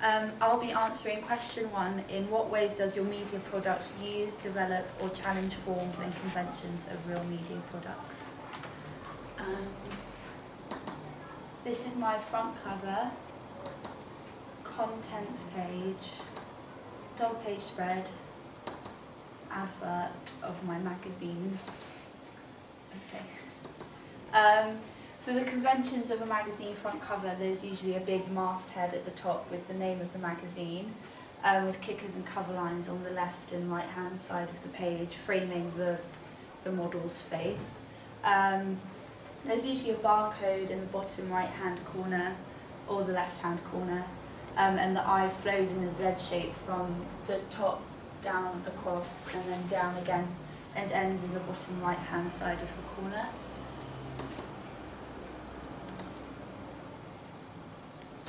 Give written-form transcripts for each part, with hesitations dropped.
I'll be answering question 1, in what ways does your media product use, develop or challenge forms and conventions of real media products? This is my front cover, contents page, double page spread, advert of my magazine. Okay. For the conventions of a magazine front cover, there's usually a big masthead at the top with the name of the magazine, with kickers and cover lines on the left and right hand side of the page, framing the model's face. There's usually a barcode in the bottom right hand corner or the left hand corner, and the eye flows in a Z shape from the top down across and then down again and ends in the bottom right hand side of the corner.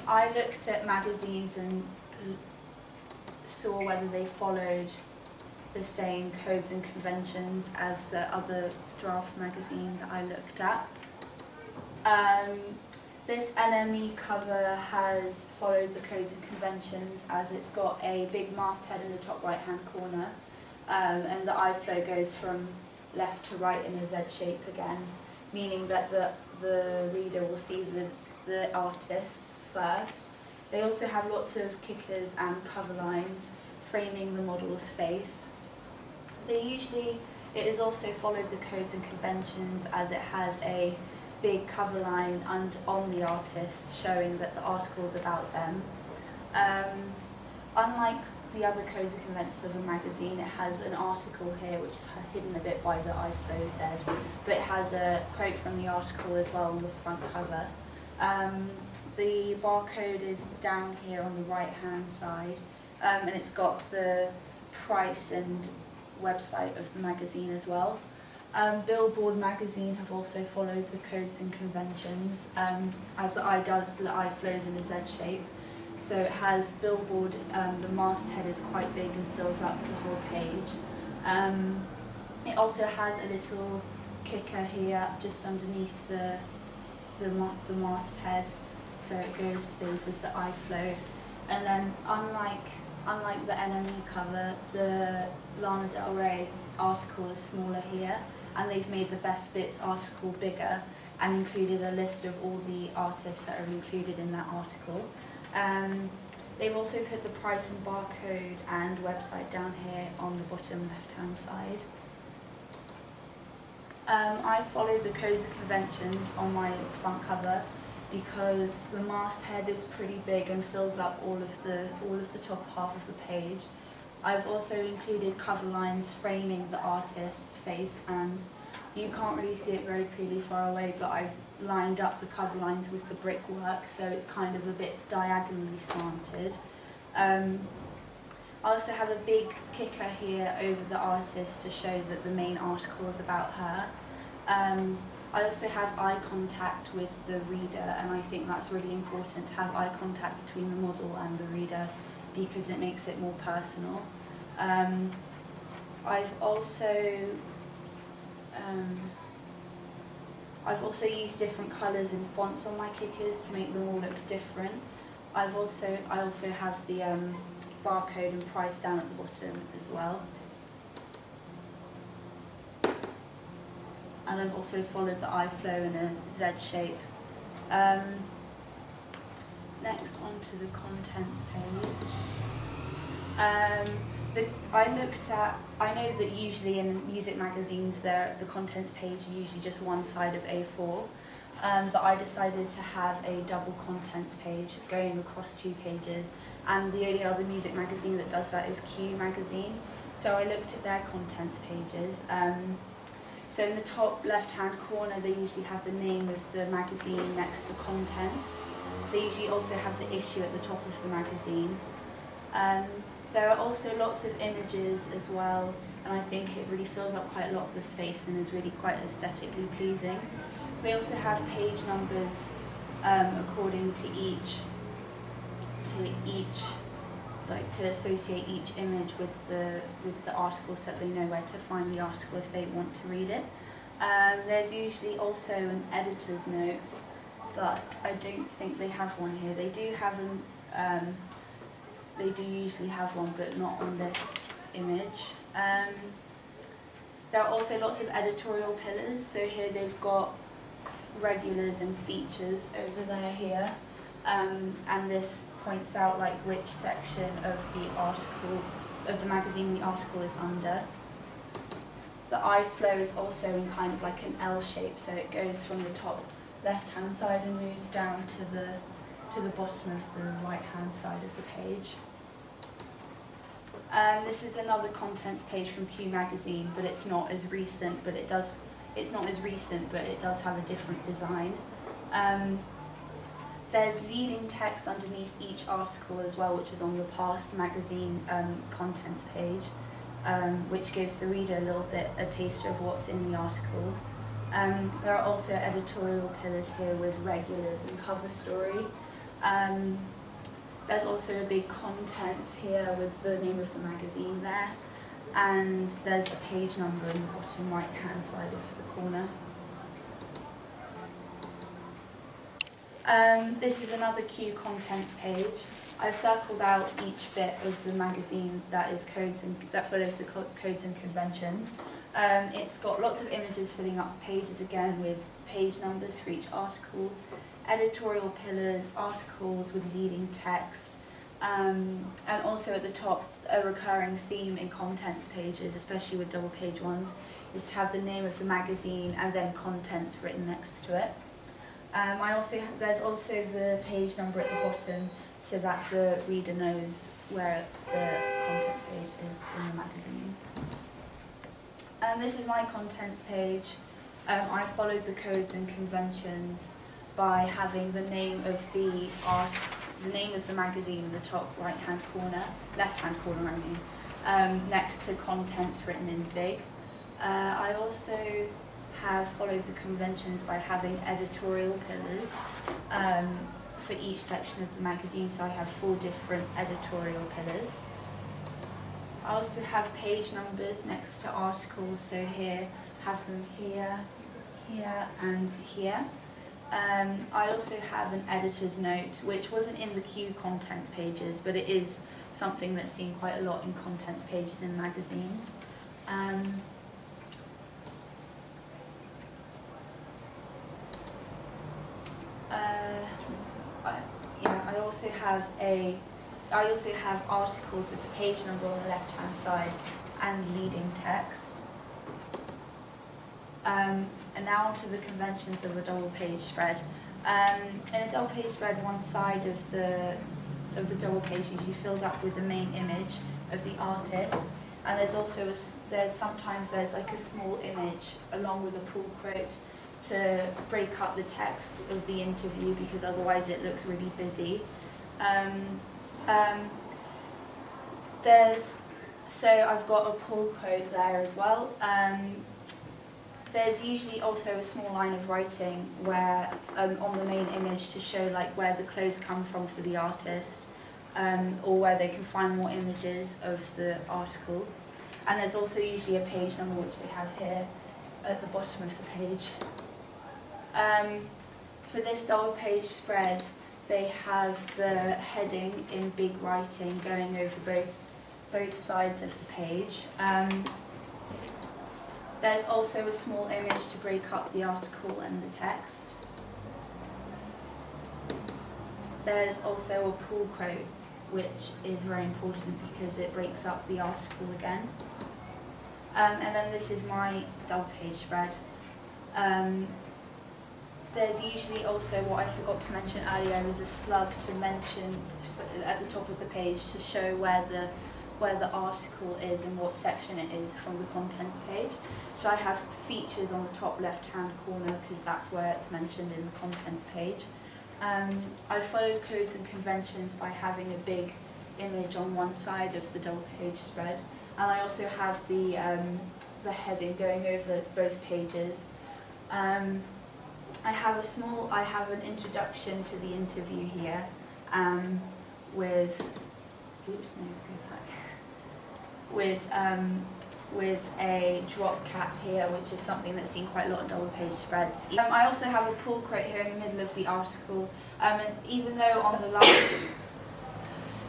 I looked at magazines and saw whether they followed the same codes and conventions as the other draft magazine that I looked at. This NME cover has followed the codes and conventions, as it's got a big masthead in the top right hand corner, and the eye flow goes from left to right in a Z shape again, meaning that the reader will see the artists first. They also have lots of kickers and cover lines framing the model's face. It is also followed the codes and conventions, as it has a big cover line on the artist showing that the article is about them. Unlike the other codes and conventions of a magazine, it has an article here which is hidden a bit by the eye flow Z, but it has a quote from the article as well on the front cover. The barcode is down here on the right hand side, and it's got the price and website of the magazine as well. Billboard magazine have also followed the codes and conventions, as the eye flows in a Z shape. So it has Billboard, the masthead is quite big and fills up the whole page. It also has a little kicker here just underneath the masthead, so it stays with the eye flow. And then unlike the NME cover, the Lana Del Rey article is smaller here, and they've made the Best Bits article bigger and included a list of all the artists that are included in that article. They've also put the price and barcode and website down here on the bottom left hand side. I followed the codes and conventions on my front cover because the masthead is pretty big and fills up all of the top half of the page. I've also included cover lines framing the artist's face, and you can't really see it very clearly far away, but I've lined up the cover lines with the brickwork, so it's kind of a bit diagonally slanted. I also have a big kicker here over the artist to show that the main article is about her. I also have eye contact with the reader, and I think that's really important to have eye contact between the model and the reader because it makes it more personal. I've also used different colours and fonts on my kickers to make them all look different. I also have the barcode and price down at the bottom as well. And I've also followed the eye flow in a Z shape. Next, on to the contents page. I know that usually in music magazines the contents page is usually just one side of A4, but I decided to have a double contents page going across 2 pages, and the only other music magazine that does that is Q magazine, so I looked at their contents pages. So in the top left-hand corner, they usually have the name of the magazine next to contents. They usually also have the issue at the top of the magazine. There are also lots of images as well, and I think it really fills up quite a lot of the space and is really quite aesthetically pleasing. They also have page numbers according to to associate each image with the article, so that they know where to find the article if they want to read it. There's usually also an editor's note, but I don't think they have one here. They do have they do usually have one, but not on this image. There are also lots of editorial pillars. So here they've got regulars and features over there here. And this points out like which section of the article, of the magazine the article is under. The iFlow is also in kind of like an L shape, so it goes from the top left-hand side and moves down to the bottom of the right-hand side of the page. This is another contents page from Q Magazine, but it's not as recent. But it's not as recent, but it does have a different design. There's leading text underneath each article as well, which is on the past magazine contents page, which gives the reader a little bit a taster of what's in the article. There are also editorial pillars here with regulars and cover story. There's also a big contents here with the name of the magazine there, and there's a page number in the bottom right hand side of the corner. This is another Q contents page. I've circled out each bit of the magazine that is that follows the codes and conventions. It's got lots of images filling up pages again with page numbers for each article, editorial pillars, articles with leading text, and also at the top a recurring theme in contents pages, especially with double page ones, is to have the name of the magazine and then contents written next to it. There's also the page number at the bottom so that the reader knows where the contents page is in the magazine. This is my contents page. I followed the codes and conventions by having the name of the name of the magazine in the top right-hand corner, left-hand corner, next to contents written in big. I also have followed the conventions by having editorial pillars for each section of the magazine, so I have 4 different editorial pillars. I also have page numbers next to articles, so here, have them here, here and here. I also have an editor's note, which wasn't in the Q contents pages, but it is something that's seen quite a lot in contents pages in magazines. I also have articles with the page number on the left-hand side and leading text. And now onto the conventions of a double-page spread. In a double-page spread, one side of the double page is usually filled up with the main image of the artist, and sometimes there's like a small image along with a pull quote to break up the text of the interview, because otherwise it looks really busy. So I've got a pull quote there as well. There's usually also a small line of writing where on the main image to show like where the clothes come from for the artist, or where they can find more images of the article. And there's also usually a page number, which they have here at the bottom of the page. For this double page spread, they have the heading in big writing going over both sides of the page. There's also a small image to break up the article and the text. There's also a pull quote, which is very important because it breaks up the article again. And then this is my double page spread. There's usually also, what I forgot to mention earlier, is a slug to mention at the top of the page to show where the article is and what section it is from the contents page. So I have features on the top left-hand corner because that's where it's mentioned in the contents page. I followed codes and conventions by having a big image on one side of the double page spread, and I also have the heading going over both pages. I have an introduction to the interview here with a drop cap here, which is something that's seen quite a lot in double page spreads. I also have a pull quote here in the middle of the article, and even though on the last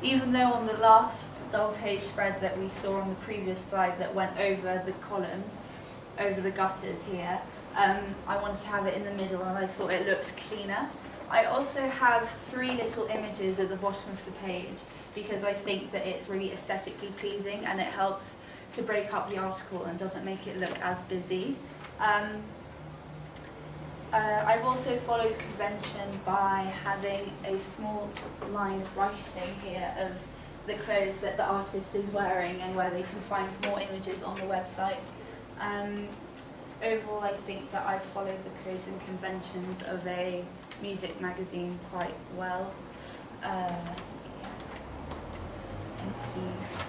even though on the last double page spread that we saw on the previous slide that went over the columns, over the gutters here, I wanted to have it in the middle and I thought it looked cleaner. I also have 3 little images at the bottom of the page because I think that it's really aesthetically pleasing and it helps to break up the article and doesn't make it look as busy. I've also followed convention by having a small line of writing here of the clothes that the artist is wearing and where they can find more images on the website. Overall, I think that I've followed the codes and conventions of a music magazine quite well. Yeah. Thank you.